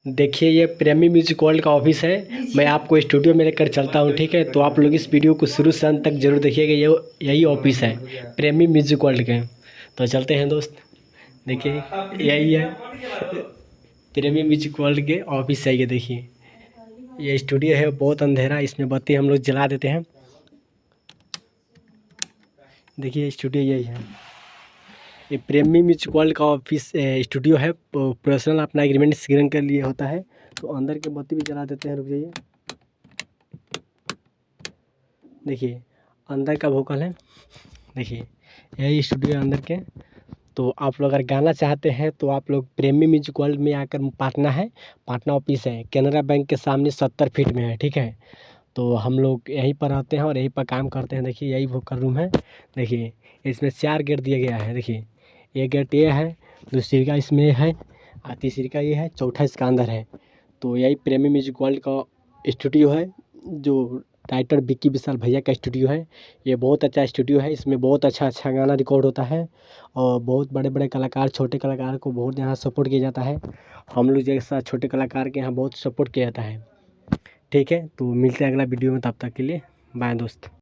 देखिए ये प्रेमी म्यूजिक वर्ल्ड का ऑफिस है। मैं आपको स्टूडियो में लेकर चलता हूँ, ठीक है। तो आप लोग इस वीडियो को शुरू से अंत तक जरूर देखिएगा। ये यही ऑफिस है प्रेमी म्यूजिक वर्ल्ड के। तो चलते हैं दोस्त, देखिए यही है प्रेमी म्यूजिक वर्ल्ड के ऑफिस है। ये देखिए ये स्टूडियो है, बहुत अंधेरा, इसमें बत्ती हम लोग जला देते हैं। देखिए स्टूडियो यही है, ये प्रेमी म्यूजिक वर्ल्ड का ऑफिस स्टूडियो है। प्रोफेशनल अपना एग्रीमेंट सिग्न के लिए होता है। तो अंदर के बत्ती भी जला देते हैं, रुक जाइए। देखिए अंदर का वोकल है, देखिए यही स्टूडियो है अंदर के। तो आप लोग अगर गाना चाहते हैं तो आप लोग प्रेमी म्यूजिक वर्ल्ड में आकर, पाटना है, पाटना ऑफिस है, कैनरा बैंक के सामने 70 फीट में है, ठीक है। तो हम लोग यहीं पर रहते हैं और यहीं पर काम करते हैं। देखिए यही वोकल रूम है। देखिए इसमें 4 गेट दिया गया है। देखिए एक गेट ये है, दूसरी का इसमें है, और तीसरी का ये है, चौथा इसका अंदर है। तो यही प्रेमी म्यूजिक वर्ल्ड का स्टूडियो है, जो राइटर विक्की विशाल भैया का स्टूडियो है। ये बहुत अच्छा स्टूडियो है, इसमें बहुत अच्छा अच्छा गाना रिकॉर्ड होता है और बहुत बड़े बड़े कलाकार, छोटे कलाकार को बहुत यहाँ सपोर्ट किया जाता है। हम लोग जैसा छोटे कलाकार के यहाँ बहुत सपोर्ट किया जाता है, ठीक है। तो मिलते हैं अगला वीडियो में, तब तक के लिए बाय दोस्त।